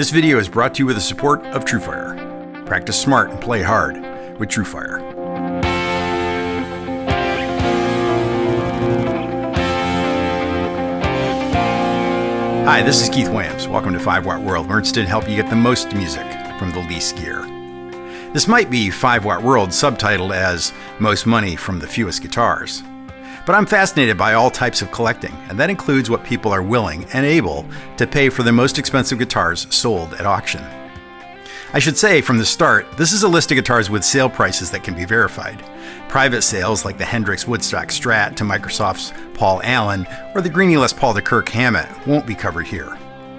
This video is brought to you with the support of TrueFire. Practice smart and play hard with TrueFire. Hi, this is Keith Williams. Welcome to 5 Watt World, where it's to help you get the most music from the least gear. This might be 5 Watt World subtitled as Most Money from the Fewest Guitars. But I'm fascinated by all types of collecting, and that includes what people are willing and able to pay for the most expensive guitars sold at auction. I should say from the start, this is a list of guitars with sale prices that can be verified. Private sales like the Hendrix Woodstock Strat to Microsoft's Paul Allen or the Greenie Les Paul to Kirk Hammett won't be covered here.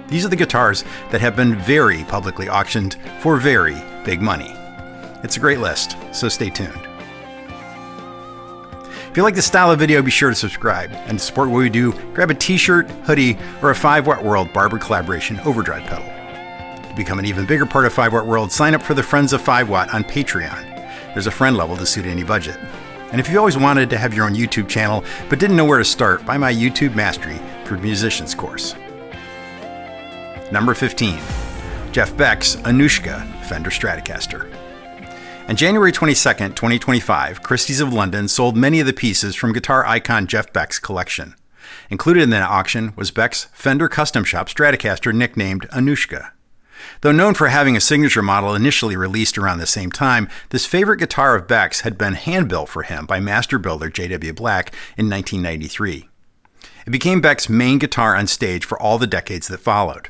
These are the guitars that have been very publicly auctioned for very big money. It's a great list, so stay tuned. If you like this style of video, be sure to subscribe. And to support what we do, grab a t-shirt, hoodie, or a 5 Watt World Barber Collaboration overdrive pedal. To become an even bigger part of 5 Watt World, sign up for the Friends of 5 Watt on Patreon. There's a friend level to suit any budget. And if you've always wanted to have your own YouTube channel but didn't know where to start, buy my YouTube Mastery for Musicians course. Number 15. Jeff Beck's Anoushka Fender Stratocaster. On January 22, 2025, Christie's of London sold many of the pieces from guitar icon Jeff Beck's collection. Included in that auction was Beck's Fender Custom Shop Stratocaster nicknamed Anoushka. Though known for having a signature model initially released around the same time, this favorite guitar of Beck's had been hand-built for him by master builder J.W. Black in 1993. It became Beck's main guitar on stage for all the decades that followed.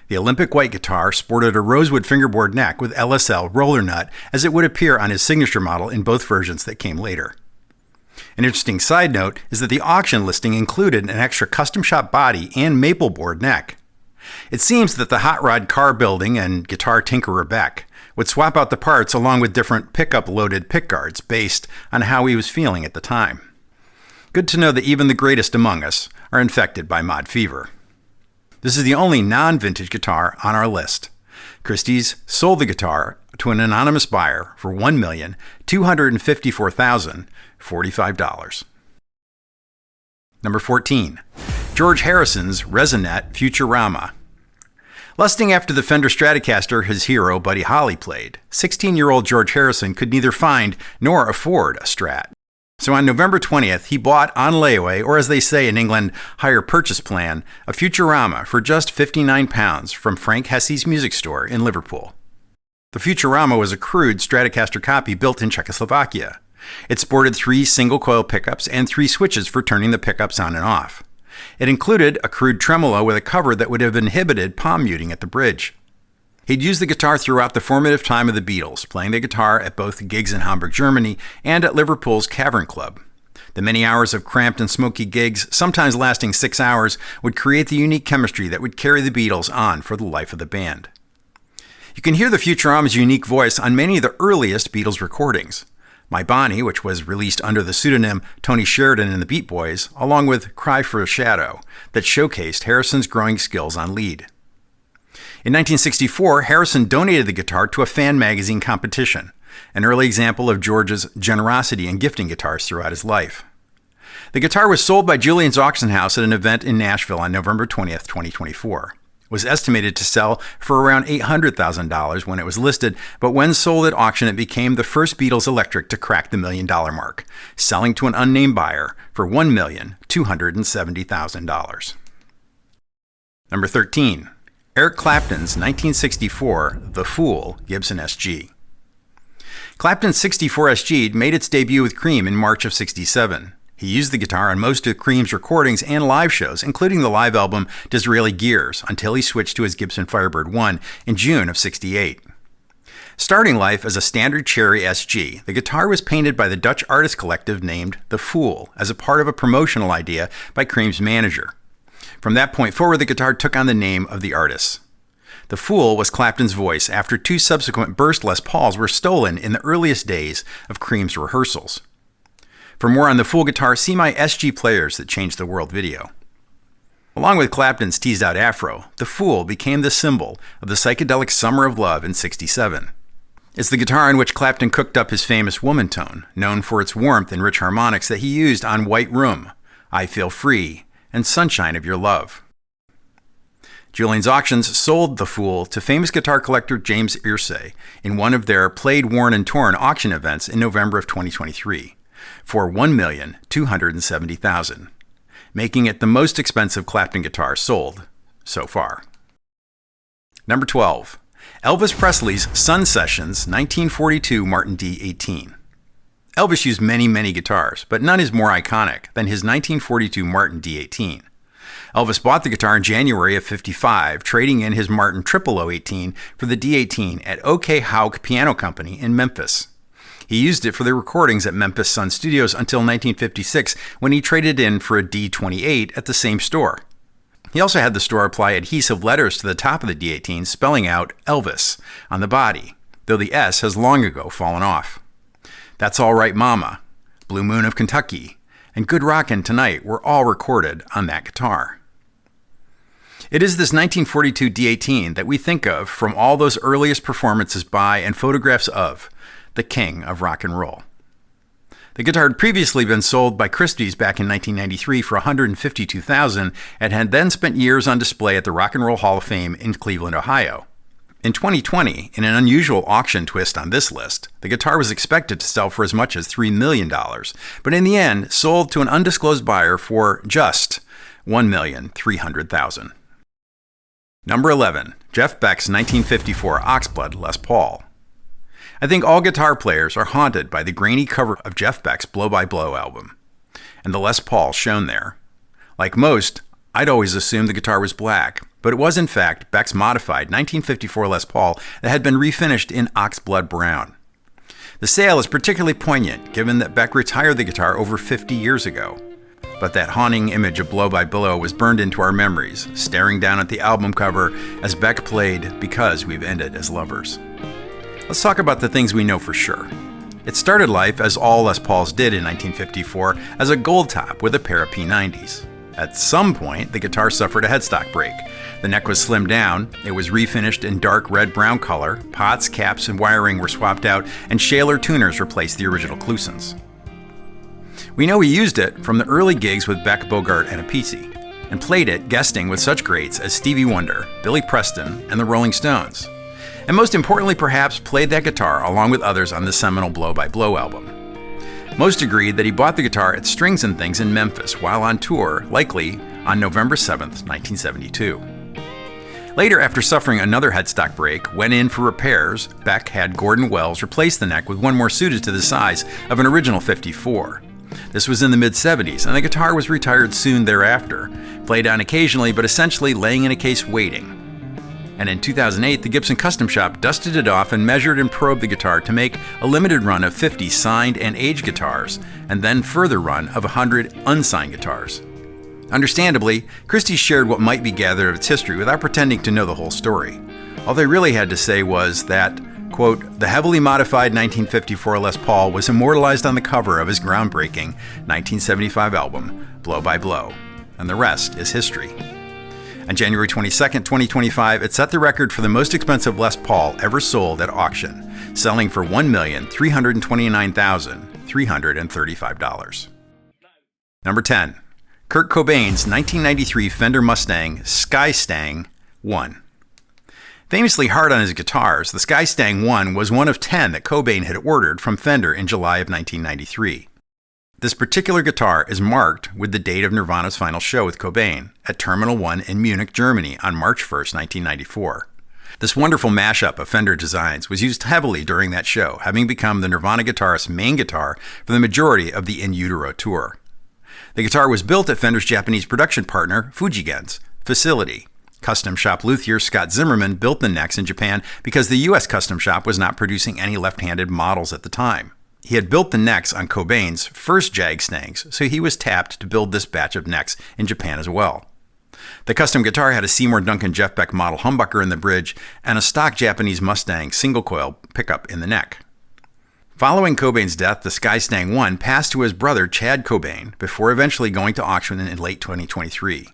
The Olympic white guitar sported a rosewood fingerboard neck with LSL roller nut as it would appear on his signature model in both versions that came later. An interesting side note is that the auction listing included an extra custom shop body and maple board neck. It seems that the hot rod car building and guitar tinkerer Beck would swap out the parts along with different pickup loaded pickguards based on how he was feeling at the time. Good to know that even the greatest among us are infected by mod fever. This is the only non-vintage guitar on our list. Christie's sold the guitar to an anonymous buyer for $1,254,045. Number 14. George Harrison's Resonette Futurama. Lusting after the Fender Stratocaster his hero Buddy Holly played, 16-year-old George Harrison could neither find nor afford a Strat. So on November 20th, he bought on layaway, or as they say in England, hire purchase plan, a Futurama for just £59 from Frank Hesse's music store in Liverpool. The Futurama was a crude Stratocaster copy built in Czechoslovakia. It sported 3 single-coil pickups and 3 switches for turning the pickups on and off. It included a crude tremolo with a cover that would have inhibited palm muting at the bridge. He'd used the guitar throughout the formative time of the Beatles, playing the guitar at both gigs in Hamburg, Germany, and at Liverpool's Cavern Club. The many hours of cramped and smoky gigs, sometimes lasting 6 hours, would create the unique chemistry that would carry the Beatles on for the life of the band. You can hear the Futurama's unique voice on many of the earliest Beatles recordings. My Bonnie, which was released under the pseudonym Tony Sheridan and the Beat Boys, along with Cry for a Shadow, that showcased Harrison's growing skills on lead. In 1964, Harrison donated the guitar to a fan magazine competition, an early example of George's generosity in gifting guitars throughout his life. The guitar was sold by Julian's Auction House at an event in Nashville on November 20th, 2024. It was estimated to sell for around $800,000 when it was listed, but when sold at auction, it became the first Beatles electric to crack the $1 million mark, selling to an unnamed buyer for $1,270,000. Number 13. Eric Clapton's 1964 The Fool Gibson SG. Clapton's 64 SG made its debut with Cream in March of '67. He used the guitar on most of Cream's recordings and live shows, including the live album Disraeli Gears, until he switched to his Gibson Firebird 1 in June of '68. Starting life as a standard Cherry SG, the guitar was painted by the Dutch artist collective named The Fool as a part of a promotional idea by Cream's manager. From that point forward, the guitar took on the name of the artist. The Fool was Clapton's voice after 2 subsequent burst Les Pauls were stolen in the earliest days of Cream's rehearsals. For more on the Fool guitar, see my SG Players That Changed the World video. Along with Clapton's teased-out afro, the Fool became the symbol of the psychedelic summer of love in '67. It's the guitar in which Clapton cooked up his famous Woman tone, known for its warmth and rich harmonics that he used on White Room, I Feel Free, and Sunshine of Your Love. Julien's Auctions sold the Fool to famous guitar collector James Irsay in one of their Played, Worn, and Torn auction events in November of 2023 for $1,270,000, making it the most expensive Clapton guitar sold so far. Number 12. Elvis Presley's Sun Sessions 1942 Martin D18. Elvis used many guitars, but none is more iconic than his 1942 Martin D18. Elvis bought the guitar in January of '55, trading in his Martin 0018 for the D18 at OK Houck Piano Company in Memphis. He used it for the recordings at Memphis Sun Studios until 1956, when he traded in for a D28 at the same store. He also had the store apply adhesive letters to the top of the D18 spelling out Elvis on the body, though the S has long ago fallen off. That's All Right Mama, Blue Moon of Kentucky, and Good Rockin' Tonight were all recorded on that guitar. It is this 1942 D18 that we think of from all those earliest performances by and photographs of the king of rock and roll. The guitar had previously been sold by Christie's back in 1993 for $152,000 and had then spent years on display at the Rock and Roll Hall of Fame in Cleveland, Ohio. In 2020, in an unusual auction twist on this list, the guitar was expected to sell for as much as $3 million, but in the end sold to an undisclosed buyer for just $1,300,000. Number 11. Jeff Beck's 1954 Oxblood Les Paul. I think all guitar players are haunted by the grainy cover of Jeff Beck's Blow by Blow album, and the Les Paul shown there. Like most, I'd always assumed the guitar was black, but it was in fact Beck's modified 1954 Les Paul that had been refinished in Oxblood brown. The sale is particularly poignant given that Beck retired the guitar over 50 years ago. But that haunting image of Blow by Blow was burned into our memories, staring down at the album cover as Beck played Because We've Ended as Lovers. Let's talk about the things we know for sure. It started life, as all Les Pauls did in 1954, as a gold top with a pair of P90s. At some point, the guitar suffered a headstock break. The neck was slimmed down, it was refinished in dark red-brown color, pots, caps, and wiring were swapped out, and Shaler tuners replaced the original Klusons. We know he used it from the early gigs with Beck, Bogart, and Appice, and played it guesting with such greats as Stevie Wonder, Billy Preston, and the Rolling Stones. And most importantly, perhaps, played that guitar along with others on the seminal Blow by Blow album. Most agreed that he bought the guitar at Strings and Things in Memphis while on tour, likely on November 7th, 1972. Later, after suffering another headstock break, went in for repairs, Beck had Gordon Wells replace the neck with one more suited to the size of an original 54. This was in the mid-70s, and the guitar was retired soon thereafter, played on occasionally but essentially laying in a case waiting. And in 2008, the Gibson Custom Shop dusted it off and measured and probed the guitar to make a limited run of 50 signed and aged guitars, and then further run of 100 unsigned guitars. Understandably, Christie shared what might be gathered of its history without pretending to know the whole story. All they really had to say was that, quote, the heavily modified 1954 Les Paul was immortalized on the cover of his groundbreaking 1975 album, Blow by Blow, and the rest is history. On January 22, 2025, it set the record for the most expensive Les Paul ever sold at auction, selling for $1,329,335. Number 10. Kurt Cobain's 1993 Fender Mustang Skystang 1. Famously hard on his guitars, the Skystang 1 was one of 10 that Cobain had ordered from Fender in July of 1993. This particular guitar is marked with the date of Nirvana's final show with Cobain at Terminal 1 in Munich, Germany on March 1, 1994. This wonderful mashup of Fender designs was used heavily during that show, having become the Nirvana guitarist's main guitar for the majority of the In Utero tour. The guitar was built at Fender's Japanese production partner, Fujigen's facility. Custom shop luthier Scott Zimmerman built the necks in Japan because the U.S. custom shop was not producing any left-handed models at the time. He had built the necks on Cobain's first Jag Stangs, so he was tapped to build this batch of necks in Japan as well. The custom guitar had a Seymour Duncan Jeff Beck model humbucker in the bridge and a stock Japanese Mustang single-coil pickup in the neck. Following Cobain's death, the Skystang 1 passed to his brother Chad Cobain before eventually going to auction in late 2023.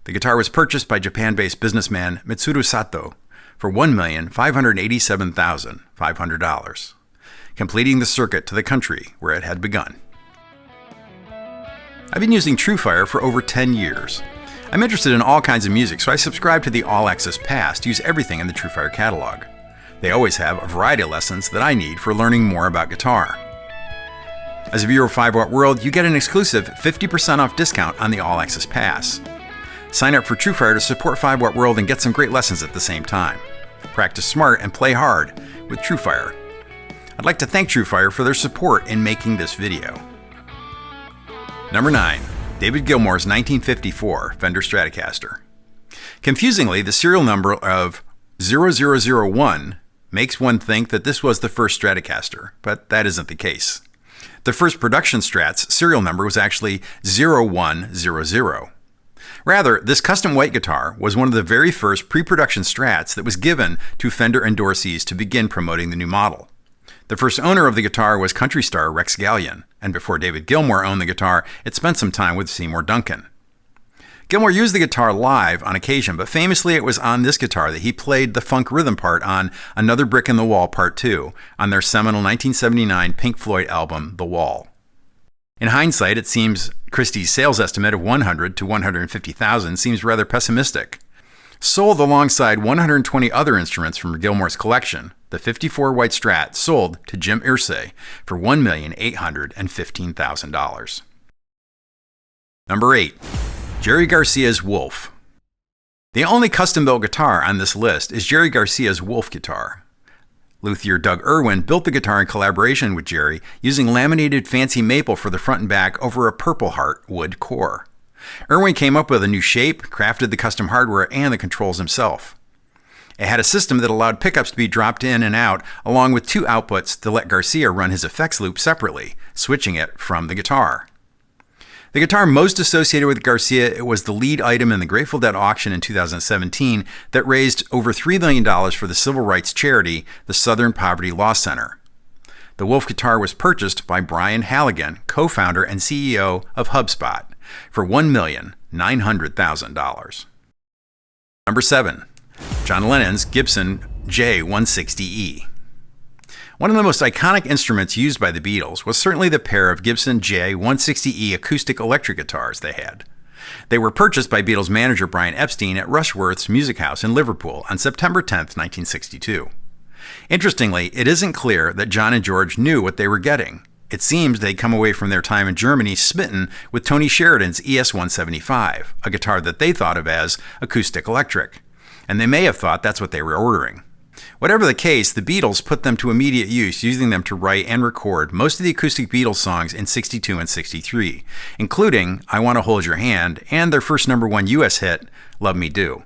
The guitar was purchased by Japan-based businessman Mitsuru Sato for $1,587,500, completing the circuit to the country where it had begun. I've been using TrueFire for over 10 years. I'm interested in all kinds of music, so I subscribe to the All Access Pass to use everything in the TrueFire catalog. They always have a variety of lessons that I need for learning more about guitar. As a viewer of 5 Watt World, you get an exclusive 50% off discount on the All Access Pass. Sign up for TrueFire to support 5 Watt World and get some great lessons at the same time. Practice smart and play hard with TrueFire. I'd like to thank TrueFire for their support in making this video. Number 9. David Gilmour's 1954 Fender Stratocaster. Confusingly, the serial number of 0001 makes one think that this was the first Stratocaster, but that isn't the case. The first production Strat's serial number was actually 0100. Rather, this custom white guitar was one of the very first pre-production Strats that was given to Fender endorsees to begin promoting the new model. The first owner of the guitar was country star Rex Gallion, and before David Gilmour owned the guitar, it spent some time with Seymour Duncan. Gilmour used the guitar live on occasion, but famously it was on this guitar that he played the funk rhythm part on Another Brick in the Wall Part 2 on their seminal 1979 Pink Floyd album, The Wall. In hindsight, it seems Christie's sales estimate of 100 to 150,000 seems rather pessimistic. Sold alongside 120 other instruments from Gilmour's collection, the 54 white Strat sold to Jim Irsay for $1,815,000. Number 8. Jerry Garcia's Wolf. The only custom-built guitar on this list is Jerry Garcia's Wolf guitar. Luthier Doug Irwin built the guitar in collaboration with Jerry using laminated fancy maple for the front and back over a Purple Heart wood core. Irwin came up with a new shape, crafted the custom hardware and the controls himself. It had a system that allowed pickups to be dropped in and out, along with 2 outputs to let Garcia run his effects loop separately, switching it from the guitar. The guitar most associated with Garcia, it was the lead item in the Grateful Dead auction in 2017 that raised over $3 million for the civil rights charity, the Southern Poverty Law Center. The Wolf guitar was purchased by Brian Halligan, co-founder and CEO of HubSpot, for $1,900,000. Number 7. John Lennon's Gibson J160E. One of the most iconic instruments used by the Beatles was certainly the pair of Gibson J160E acoustic electric guitars they had. They were purchased by Beatles manager Brian Epstein at Rushworth's Music House in Liverpool on September 10, 1962. Interestingly, it isn't clear that John and George knew what they were getting. It seems they'd come away from their time in Germany smitten with Tony Sheridan's ES-175, a guitar that they thought of as acoustic electric, and they may have thought that's what they were ordering. Whatever the case, the Beatles put them to immediate use, using them to write and record most of the acoustic Beatles songs in 62 and 63, including I Want to Hold Your Hand and their first #1 US hit, Love Me Do.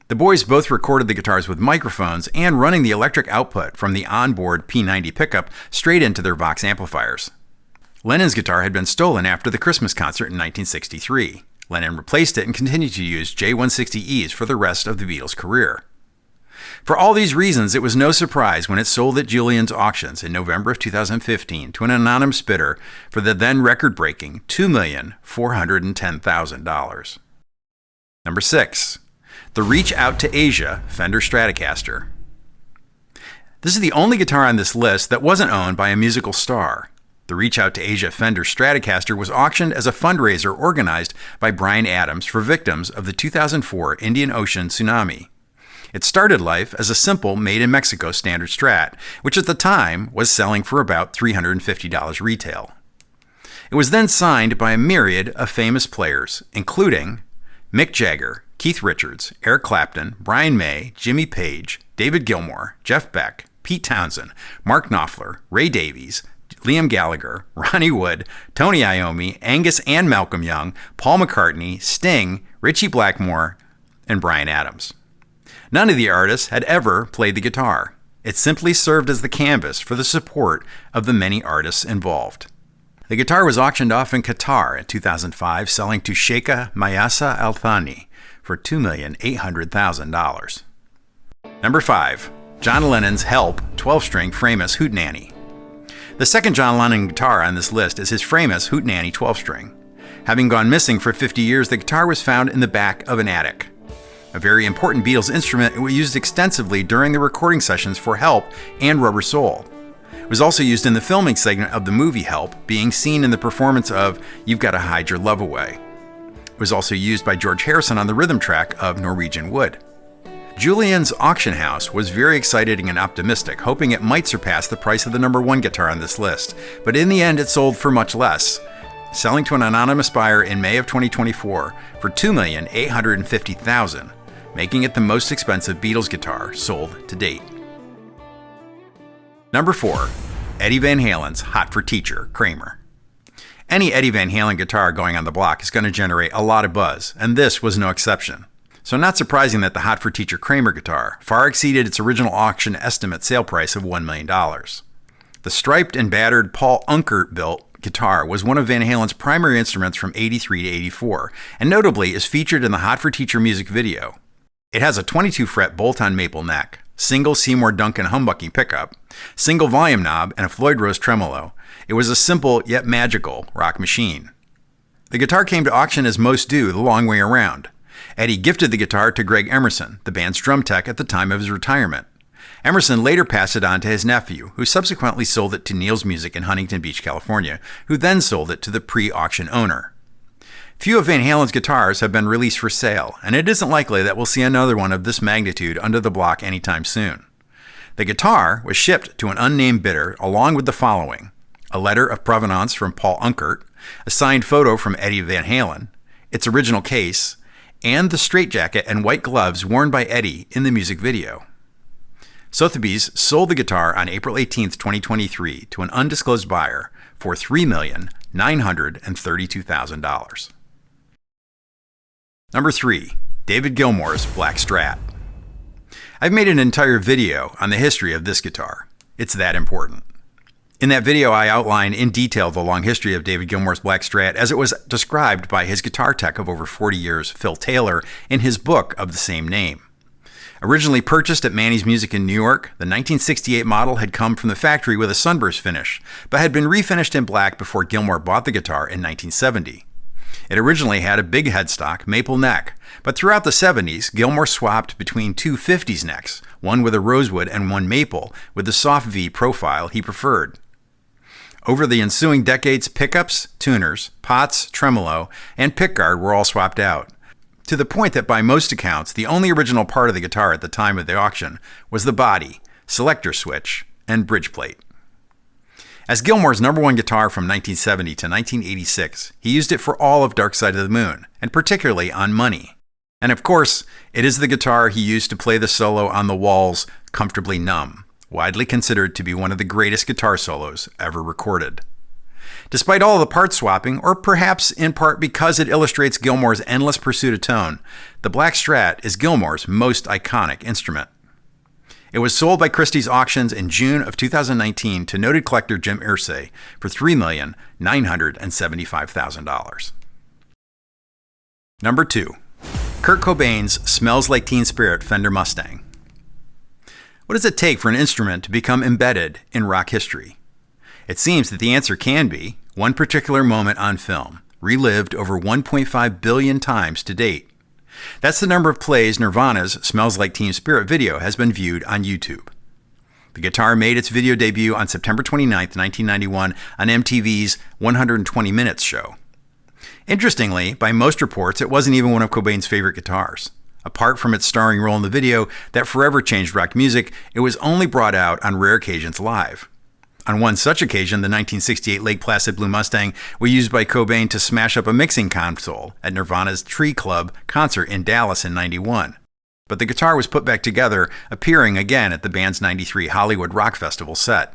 The boys both recorded the guitars with microphones and running the electric output from the onboard P90 pickup straight into their Vox amplifiers. Lennon's guitar had been stolen after the Christmas concert in 1963. Lennon replaced it and continued to use J160Es for the rest of the Beatles' career. For all these reasons, it was no surprise when it sold at Julien's auctions in November of 2015 to an anonymous bidder for the then record-breaking $2,410,000. Number 6. The Reach Out to Asia Fender Stratocaster. This is the only guitar on this list that wasn't owned by a musical star. The Reach Out to Asia Fender Stratocaster was auctioned as a fundraiser organized by Bryan Adams for victims of the 2004 Indian Ocean tsunami. It started life as a simple made-in-Mexico standard Strat, which at the time was selling for about $350 retail. It was then signed by a myriad of famous players, including Mick Jagger, Keith Richards, Eric Clapton, Brian May, Jimmy Page, David Gilmour, Jeff Beck, Pete Townsend, Mark Knopfler, Ray Davies, Liam Gallagher, Ronnie Wood, Tony Iommi, Angus and Malcolm Young, Paul McCartney, Sting, Ritchie Blackmore, and Bryan Adams. None of the artists had ever played the guitar. It simply served as the canvas for the support of the many artists involved. The guitar was auctioned off in Qatar in 2005, selling to Sheikha Mayasa Al Thani for $2,800,000. Number 5. John Lennon's Help 12-string Framus Hootenanny. The second John Lennon guitar on this list is his Framus Hootenanny 12-string. Having gone missing for 50 years, the guitar was found in the back of an attic. A very important Beatles instrument, it was used extensively during the recording sessions for Help and Rubber Soul. It was also used in the filming segment of the movie Help, being seen in the performance of You've Gotta Hide Your Love Away. was also used by George Harrison on the rhythm track of Norwegian Wood. Julian's auction house was very excited and optimistic, hoping it might surpass the price of the number one guitar on this list, but in the end it sold for much less, selling to an anonymous buyer in May of 2024 for $2,850,000, making it the most expensive Beatles guitar sold to date. Number 4. Eddie Van Halen's Hot for Teacher, Kramer. Any Eddie Van Halen guitar going on the block is going to generate a lot of buzz, and this was no exception. So not surprising that the Hot for Teacher Kramer guitar far exceeded its original auction estimate sale price of $1 million. The striped and battered Paul Unkert built guitar was one of Van Halen's primary instruments from 83 to 84, and notably is featured in the Hot for Teacher music video. It has a 22-fret bolt-on maple neck, single Seymour Duncan humbucking pickup, single volume knob, and a Floyd Rose tremolo. It was a simple yet magical rock machine. The guitar came to auction as most do, the long way around. Eddie gifted the guitar to Greg Emerson, the band's drum tech at the time of his retirement. Emerson later passed it on to his nephew, who subsequently sold it to Neil's Music in Huntington Beach, California, who then sold it to the pre-auction owner. Few of Van Halen's guitars have been released for sale, and it isn't likely that we'll see another one of this magnitude under the block anytime soon. The guitar was shipped to an unnamed bidder along with the following: a letter of provenance from Paul Unkert, a signed photo from Eddie Van Halen, its original case, and the straitjacket and white gloves worn by Eddie in the music video. Sotheby's sold the guitar on April 18, 2023 to an undisclosed buyer for $3,932,000. Number 3. David Gilmour's Black Strat. I've made an entire video on the history of this guitar. It's that important. In that video, I outline in detail the long history of David Gilmour's Black Strat as it was described by his guitar tech of over 40 years, Phil Taylor, in his book of the same name. Originally purchased at Manny's Music in New York, the 1968 model had come from the factory with a sunburst finish, but had been refinished in black before Gilmour bought the guitar in 1970. It originally had a big headstock, maple neck, but throughout the 70s, Gilmour swapped between two 50s necks, one with a rosewood and one maple, with the soft V profile he preferred. Over the ensuing decades, pickups, tuners, pots, tremolo, and pickguard were all swapped out, to the point that by most accounts, the only original part of the guitar at the time of the auction was the body, selector switch, and bridge plate. As Gilmour's number one guitar from 1970 to 1986, he used it for all of Dark Side of the Moon, and particularly on Money. And of course, it is the guitar he used to play the solo on The Wall's Comfortably Numb, widely considered to be one of the greatest guitar solos ever recorded. Despite all the part swapping, or perhaps in part because it illustrates Gilmour's endless pursuit of tone, the Black Strat is Gilmour's most iconic instrument. It was sold by Christie's Auctions in June of 2019 to noted collector Jim Irsay for $3,975,000. Number 2. Kurt Cobain's Smells Like Teen Spirit Fender Mustang. What does it take for an instrument to become embedded in rock history? It seems that the answer can be one particular moment on film, relived over 1.5 billion times to date. That's the number of plays Nirvana's Smells Like Teen Spirit video has been viewed on YouTube. The guitar made its video debut on September 29, 1991 on MTV's 120 Minutes show. Interestingly, by most reports, it wasn't even one of Cobain's favorite guitars. Apart from its starring role in the video that forever changed rock music, it was only brought out on rare occasions live. On one such occasion, the 1968 Lake Placid Blue Mustang was used by Cobain to smash up a mixing console at Nirvana's Tree Club concert in Dallas in '91. But the guitar was put back together, appearing again at the band's '93 Hollywood Rock Festival set.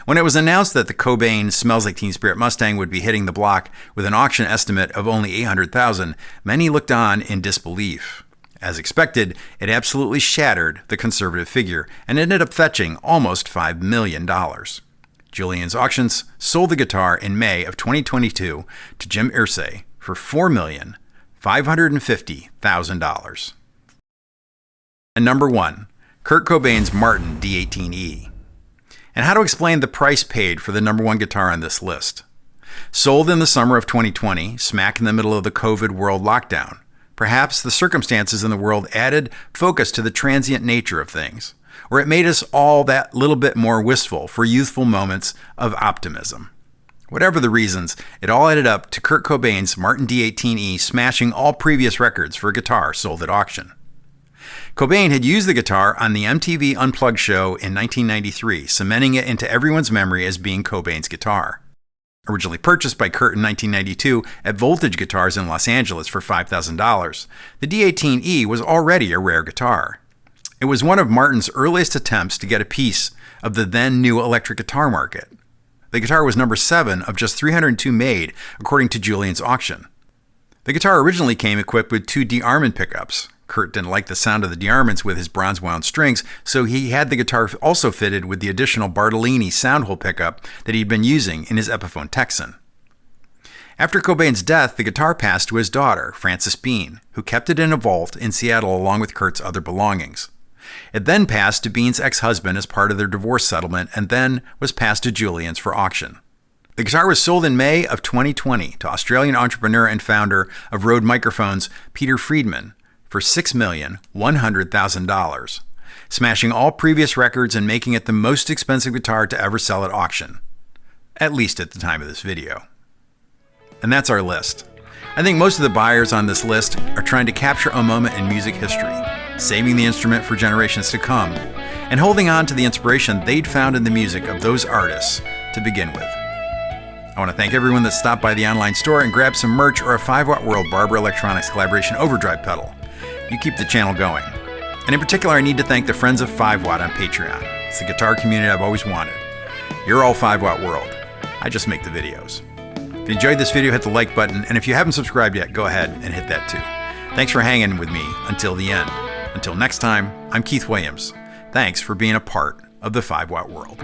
When it was announced that the Cobain Smells Like Teen Spirit Mustang would be hitting the block with an auction estimate of only $800,000, many looked on in disbelief. As expected, it absolutely shattered the conservative figure and ended up fetching almost $5 million. Julian's Auctions sold the guitar in May of 2022 to Jim Irsay for $4,550,000. And number 1, Kurt Cobain's Martin D18E. And how to explain the price paid for the number 1 guitar on this list. Sold in the summer of 2020, smack in the middle of the COVID world lockdown. Perhaps the circumstances in the world added focus to the transient nature of things, or it made us all that little bit more wistful for youthful moments of optimism. Whatever the reasons, it all added up to Kurt Cobain's Martin D18E smashing all previous records for a guitar sold at auction. Cobain had used the guitar on the MTV Unplugged show in 1993, cementing it into everyone's memory as being Cobain's guitar. Originally purchased by Kurt in 1992 at Voltage Guitars in Los Angeles for $5,000, the D18E was already a rare guitar. It was one of Martin's earliest attempts to get a piece of the then new electric guitar market. The guitar was number 7 of just 302 made, according to Julian's auction. The guitar originally came equipped with 2 de-armament pickups. Kurt didn't like the sound of the de-armaments with his bronze-wound strings, so he had the guitar also fitted with the additional Bartolini soundhole pickup that he'd been using in his Epiphone Texan. After Cobain's death, the guitar passed to his daughter, Frances Bean, who kept it in a vault in Seattle along with Kurt's other belongings. It then passed to Bean's ex-husband as part of their divorce settlement, and then was passed to Julian's for auction. The guitar was sold in May of 2020 to Australian entrepreneur and founder of Rode Microphones, Peter Friedman, for $6,100,000, smashing all previous records and making it the most expensive guitar to ever sell at auction, at least at the time of this video. And that's our list. I think most of the buyers on this list are trying to capture a moment in music history, saving the instrument for generations to come, and holding on to the inspiration they'd found in the music of those artists to begin with. I want to thank everyone that stopped by the online store and grabbed some merch or a 5-watt World Barber Electronics Collaboration overdrive pedal. You keep the channel going. And in particular, I need to thank the Friends of 5-Watt on Patreon. It's the guitar community I've always wanted. You're all 5-Watt World. I just make the videos. If you enjoyed this video, hit the like button, and if you haven't subscribed yet, go ahead and hit that too. Thanks for hanging with me until the end. Until next time, I'm Keith Williams. Thanks for being a part of the 5-Watt World.